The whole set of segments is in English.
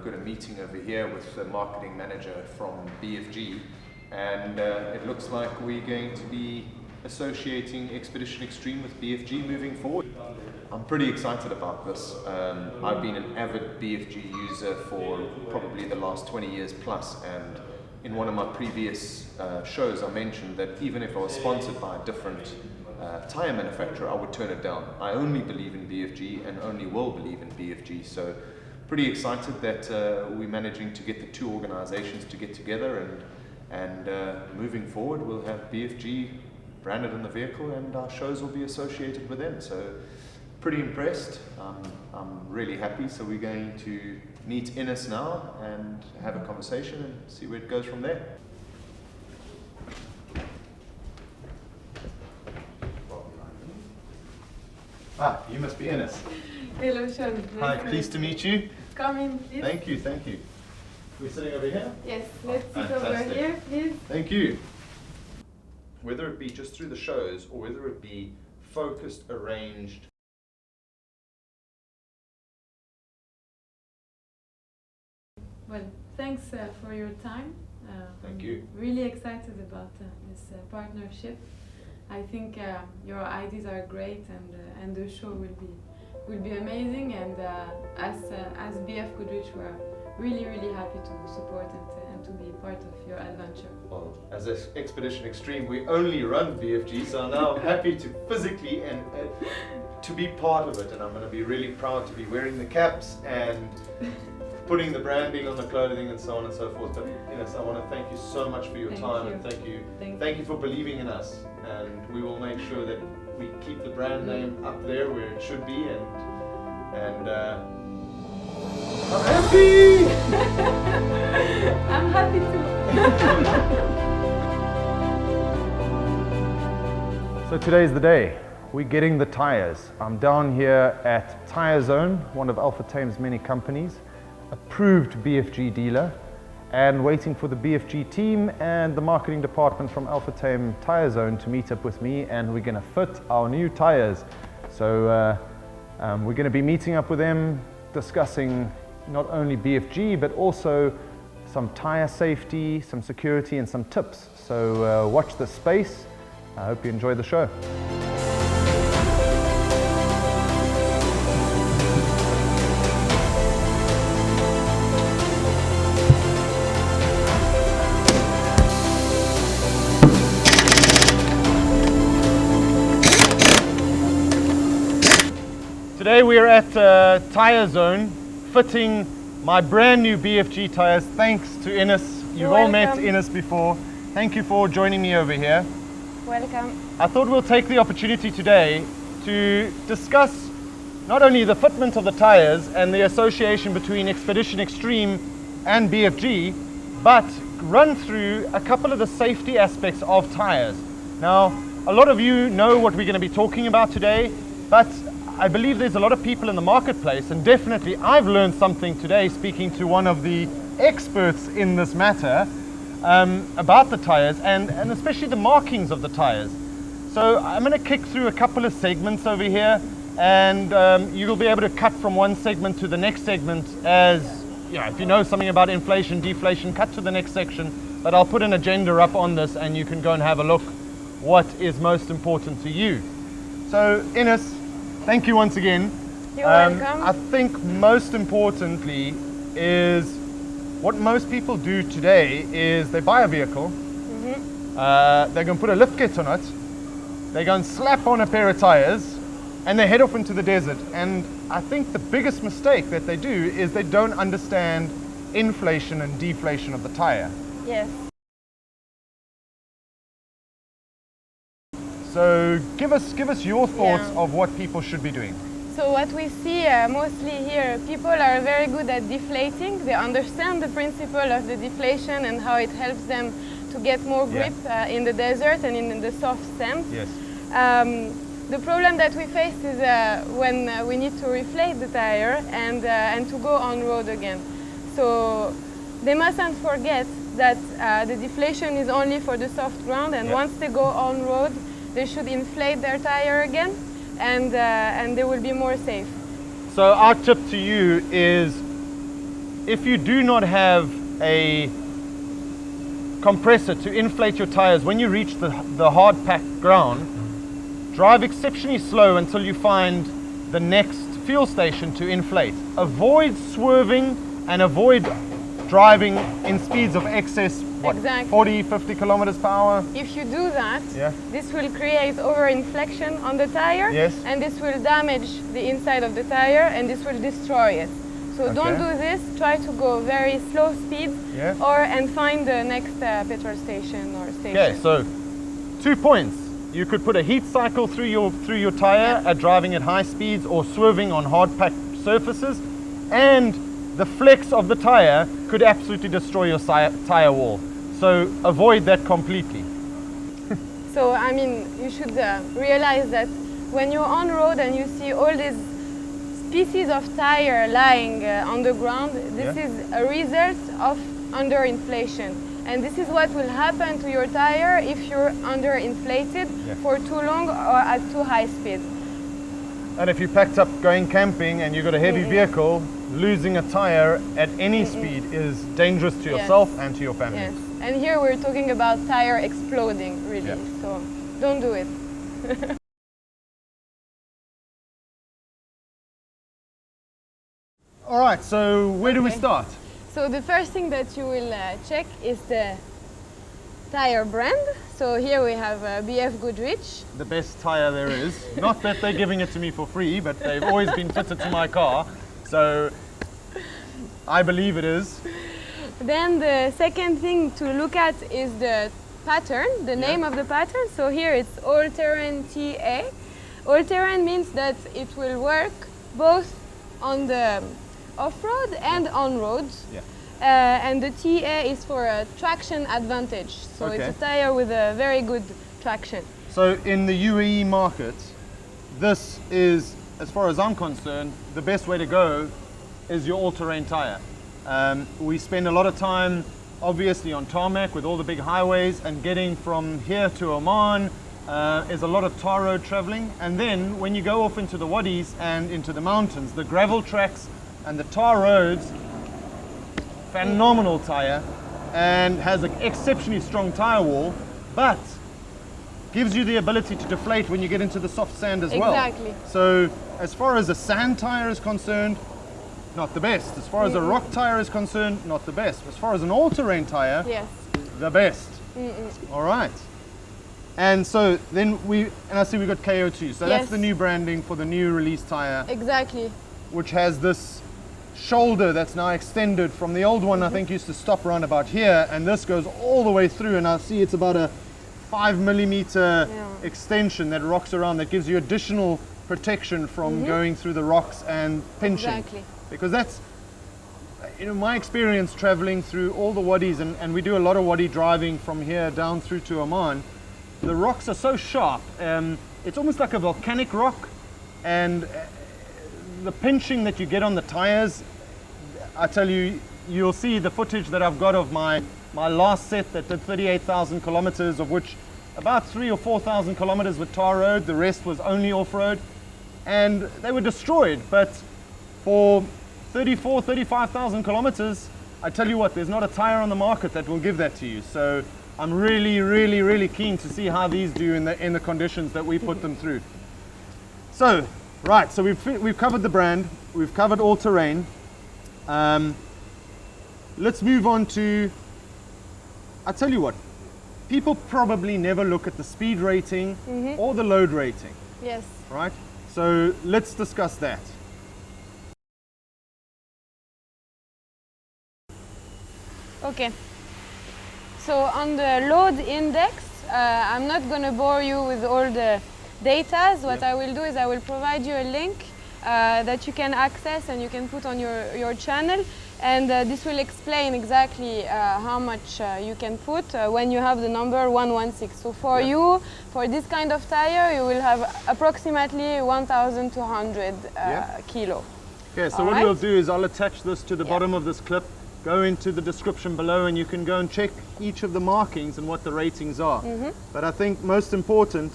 got a meeting over here with the marketing manager from BFG, and it looks like we're going to be associating Expedition Extreme with BFG moving forward. I'm pretty excited about this. I've been an avid BFG user for probably the last 20 years plus, and in one of my previous shows I mentioned that even if I was sponsored by a different tire manufacturer, I would turn it down. I only believe in BFG and only will believe in BFG, so pretty excited that we're managing to get the two organizations to get together, and moving forward we'll have BFG branded in the vehicle and our shows will be associated with them. So pretty impressed. I'm really happy. So we're going to meet Ines now and have a conversation and see where it goes from there. Ah, you must be Ines. Hello, Sean. Hi, pleased to meet you. Come in, please. Thank you, thank you. We're sitting over here? Yes, let's sit over Fantastic. here, please. Thank you. Whether it be just through the shows or whether it be focused, arranged. Well, thanks for your time. Thank you. I'm really excited about this partnership. I think your ideas are great, and the show will be amazing. And as BFGoodrich, we're really happy to support and to be part of your adventure. Well, as Expedition Extreme, we only run BFG, so now I'm happy to physically and to be part of it. And I'm going to be really proud to be wearing the caps and putting the branding on the clothing and so on and so forth. But Ines, I want to thank you so much for your time, and thank you for believing in us. And we will make sure that we keep the brand name up there where it should be. And I'm happy. I'm happy too. So today's the day. We're getting the tires. I'm down here at Tire Zone, one of Alpha Tame's many companies, approved BFG dealer, and waiting for the BFG team and the marketing department from Alpha Tame Tire Zone to meet up with me, and we're going to fit our new tires. So we're going to be meeting up with them, discussing not only BFG but also some tire safety, some security and some tips. So watch this space. I hope you enjoy the show. Today we are at Tire Zone fitting my brand new BFG tires, thanks to Ines. You've all met Ines before. Thank you for joining me over here. Welcome. I thought we'll take the opportunity today to discuss not only the fitment of the tires and the association between Expedition Extreme and BFG, but run through a couple of the safety aspects of tires. Now, a lot of you know what we're going to be talking about today, but I believe there's a lot of people in the marketplace, and definitely I've learned something today speaking to one of the experts in this matter about the tires and especially the markings of the tires. So I'm going to kick through a couple of segments over here, and you will be able to cut from one segment to the next segment as, you know, if you know something about inflation, deflation, cut to the next section, but I'll put an agenda up on this and you can go and have a look what is most important to you. So Ines, thank you once again. You're welcome. I think most importantly is what most people do today is they buy a vehicle, they're going to put a lift kit on it, they're going to slap on a pair of tires, and they head off into the desert. And I think the biggest mistake that they do is they don't understand inflation and deflation of the tire. Yes. So give us your thoughts of what people should be doing. So what we see mostly here, people are very good at deflating. They understand the principle of the deflation and how it helps them to get more grip in the desert and in the soft sands. Yes. The problem that we face is when we need to reflate the tire and to go on road again. So they mustn't forget that the deflation is only for the soft ground, and once they go on road, they should inflate their tire again, and they will be more safe. So our tip to you is if you do not have a compressor to inflate your tires when you reach the hard packed ground, drive exceptionally slow until you find the next fuel station to inflate. Avoid swerving and avoid driving in speeds of excess, what, Exactly. 40, 50 kilometers per hour? If you do that, Yeah. this will create overinflection on the tire, Yes. and this will damage the inside of the tire, and this will destroy it. So don't Okay. do this. Try to go very slow speed, Yeah. and find the next petrol station or station. Okay, so 2 points. You could put a heat cycle through your tire at driving at high speeds or swerving on hard packed surfaces, and the flex of the tire could absolutely destroy your tire wall. So avoid that completely. So I mean, you should realize that when you're on road and you see all these pieces of tire lying on the ground, this Yeah. is a result of underinflation. And this is what will happen to your tire if you're underinflated Yeah. for too long or at too high speed. And if you packed up going camping and you've got a heavy vehicle, losing a tire at any speed is dangerous to Yes. yourself and to your family. Yes. And here we're talking about tire exploding, really. Yeah. So don't do it. All right, so where do we Okay. start? So the first thing that you will check is the tire brand. So here we have BFGoodrich. The best tire there is. Not that they're giving it to me for free, but they've always been fitted to my car. So I believe it is. Then the second thing to look at is the pattern, the name of the pattern. So here it's all-terrain TA. All-terrain means that it will work both on the off-road and on-road. Yeah. And the TA is for a traction advantage. So Okay. it's a tire with a very good traction. So in the UAE market, this is, as far as I'm concerned, the best way to go is your all-terrain tire. We spend a lot of time, obviously, on tarmac with all the big highways, and getting from here to Oman is a lot of tar road traveling. And then when you go off into the wadis and into the mountains, the gravel tracks and the tar roads, phenomenal tire, and has an exceptionally strong tire wall, but gives you the ability to deflate when you get into the soft sand as well. Exactly. So as far as a sand tire is concerned, not the best. As far as a rock tire is concerned, not the best. As far as an all-terrain tire, Yes. the best. All right. And so then I see we got K02. So that's Yes. the new branding for the new release tire, Exactly. which has this shoulder that's now extended from the old one. I think used to stop around about here, and this goes all the way through, and I see it's about a 5 mm extension that rocks around, that gives you additional protection from going through the rocks and pinching. Exactly. Because that's, my experience traveling through all the wadis, and we do a lot of wadi driving from here down through to Oman. The rocks are so sharp, it's almost like a volcanic rock, and the pinching that you get on the tires, I tell you, you'll see the footage that I've got of my last set that did 38,000 kilometers, of which about 3,000 or 4,000 kilometers with tar road, the rest was only off-road, and they were destroyed. But for 34, 35,000 kilometers, I tell you what, there's not a tire on the market that will give that to you. So I'm really, really, really keen to see how these do in the conditions that we put them through. So, right, so we've covered the brand, we've covered all-terrain. Let's move on to, I tell you what, people probably never look at the speed rating or the load rating, Yes. right? So let's discuss that. Okay. So on the load index, I'm not going to bore you with all the data. What I will do is I will provide you a link that you can access and you can put on your channel, and this will explain exactly how much you can put when you have the number 116. So for you, for this kind of tire, you will have approximately 1,200 kilo. Okay, so All what right. we'll do is I'll attach this to the bottom of this clip, go into the description below, and you can go and check each of the markings and what the ratings are. But I think most important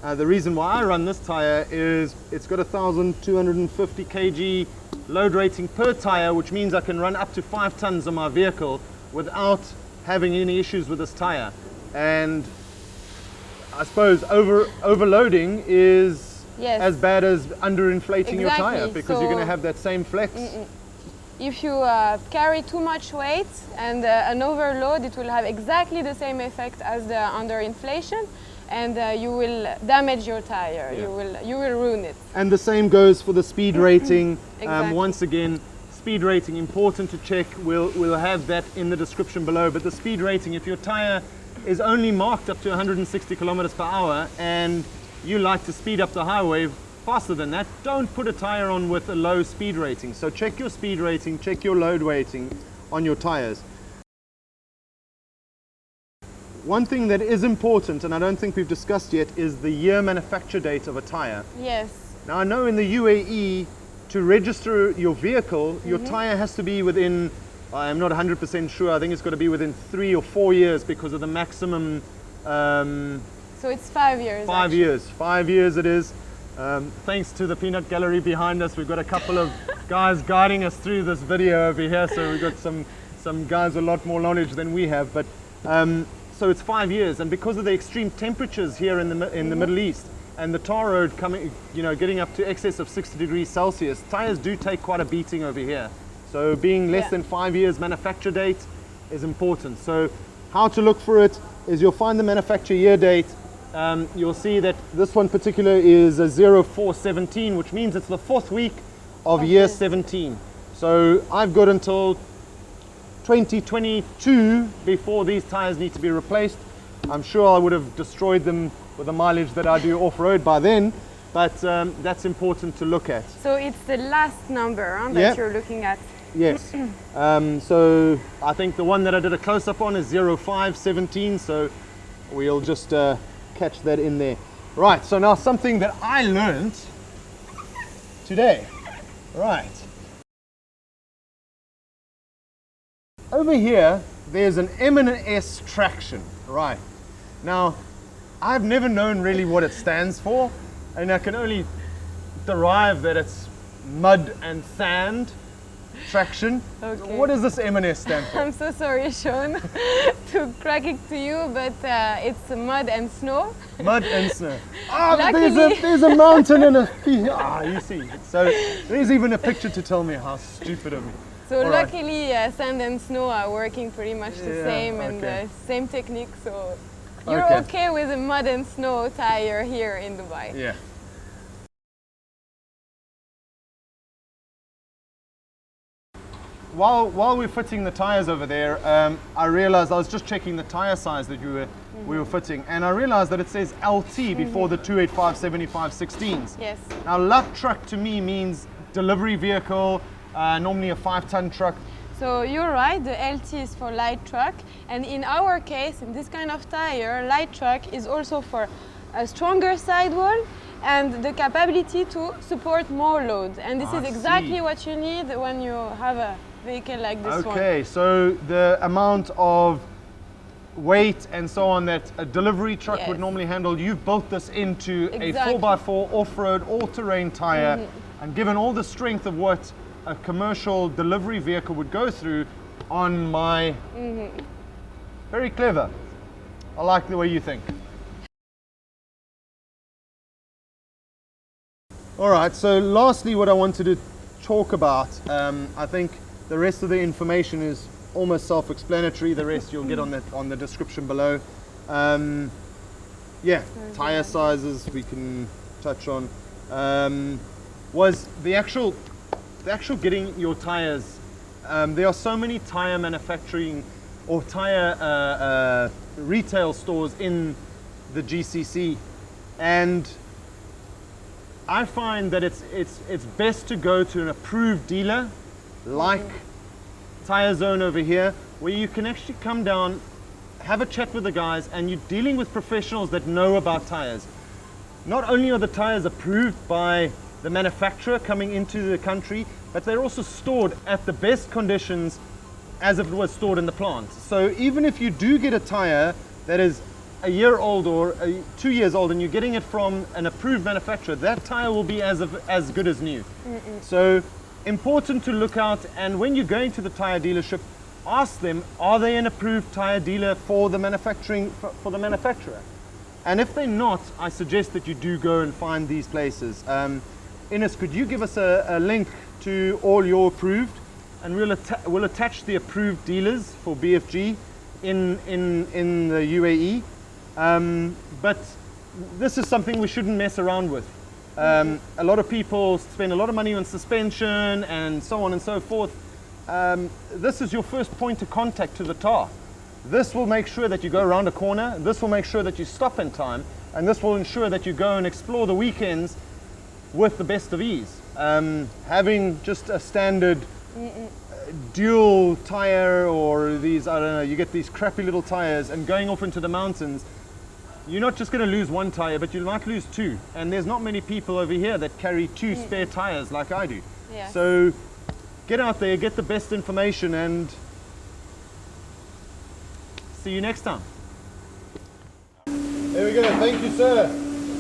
The reason why I run this tire is it's got 1,250 kg load rating per tire, which means I can run up to 5 tons on my vehicle without having any issues with this tire. And I suppose overloading is as bad as underinflating your tire, because you're going to have that same flex. If you carry too much weight and an overload, it will have exactly the same effect as the underinflation, and you will damage your tire. You will ruin it. And the same goes for the speed rating. Exactly. Once again, speed rating, important to check. We'll have that in the description below. But the speed rating, if your tire is only marked up to 160 kilometers per hour and you like to speed up the highway faster than that, don't put a tire on with a low speed rating. So check your speed rating, check your load rating on your tires. One thing that is important, and I don't think we've discussed yet, is the year manufacture date of a tire. Yes. Now I know in the UAE, to register your vehicle, your tire has to be within, I'm not 100% sure, I think it's got to be within 3 or 4 years because of the maximum. So it's 5 years. 5 years. 5 years it is. Thanks to the peanut gallery behind us, we've got a couple of guys guiding us through this video over here, so we've got some guys with a lot more knowledge than we have. But so it's 5 years, and because of the extreme temperatures here in the Middle East and the tar road coming, getting up to excess of 60 degrees Celsius, tires do take quite a beating over here. So being less than 5 years manufacture date is important. So how to look for it is you'll find the manufacture year date. You'll see that this one particular is a 0417, which means it's the 4th week of year 17. So I've got until 2022 before these tires need to be replaced. I'm sure I would have destroyed them with the mileage that I do off-road by then, but that's important to look at. So it's the last number that you're looking at. Yes. So I think the one that I did a close-up on is 0517, so we'll just catch that in there. Right, so now something that I learned today. Right. Over here, there's an M&S traction. Right. Now, I've never known really what it stands for, and I can only derive that it's mud and sand traction. Okay. What does this M&S stand for? I'm so sorry, Sean, to crack it to you, but it's mud and snow. Mud and snow. Ah, Luckily, there's a mountain and a... you see. So there's even a picture to tell me how stupid of me. So All right. luckily, sand and snow are working pretty much the same and same technique. So you're okay with a mud and snow tire here in Dubai. Yeah. While we're fitting the tires over there, I realized I was just checking the tire size that we were fitting, and I realized that it says LT before the 285/75/16s. Yes. Now, lug truck to me means delivery vehicle, normally a 5-ton truck. So you're right, the LT is for light truck, and in our case, in this kind of tire, light truck is also for a stronger sidewall and the capability to support more load. And this is exactly what you need when you have a vehicle like this one. Okay, so the amount of weight and so on that a delivery truck would normally handle, you've built this into a 4x4 off-road all-terrain tire, and given all the strength of what a commercial delivery vehicle would go through on my... Very clever. I like the way you think. All right, so lastly what I wanted to talk about, I think the rest of the information is almost self-explanatory. The rest you'll get on the description below. Tire sizes we can touch on. Was the actual getting your tires. There are so many tire manufacturing or tire retail stores in the GCC, and I find that it's best to go to an approved dealer like Tire Zone over here, where you can actually come down, have a chat with the guys, and you're dealing with professionals that know about tires. Not only are the tires approved by the manufacturer coming into the country, but they're also stored at the best conditions as if it was stored in the plant. So even if you do get a tire that is a year old or 2 years old and you're getting it from an approved manufacturer, that tire will be as good as new. So important to look out, and when you're going to the tire dealership, ask them, are they an approved tire dealer for the manufacturer? And if they're not, I suggest that you do go and find these places. Ines, could you give us a link to all your approved, and we'll attach the approved dealers for BFG in the UAE. But this is something we shouldn't mess around with. A lot of people spend a lot of money on suspension and so on and so forth. This is your first point of contact to the tar. This will make sure that you go around a corner, this will make sure that you stop in time, and this will ensure that you go and explore the weekends with the best of ease. Having just a standard dual tire, or these, I don't know, you get these crappy little tires, and going off into the mountains, you're not just going to lose one tire, but you might lose two. And there's not many people over here that carry two spare tires like I do. Yeah. So get out there, get the best information, and see you next time. There we go. Thank you, sir.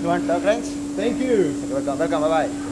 You want to talk, friends? Thank you. Welcome, bye-bye.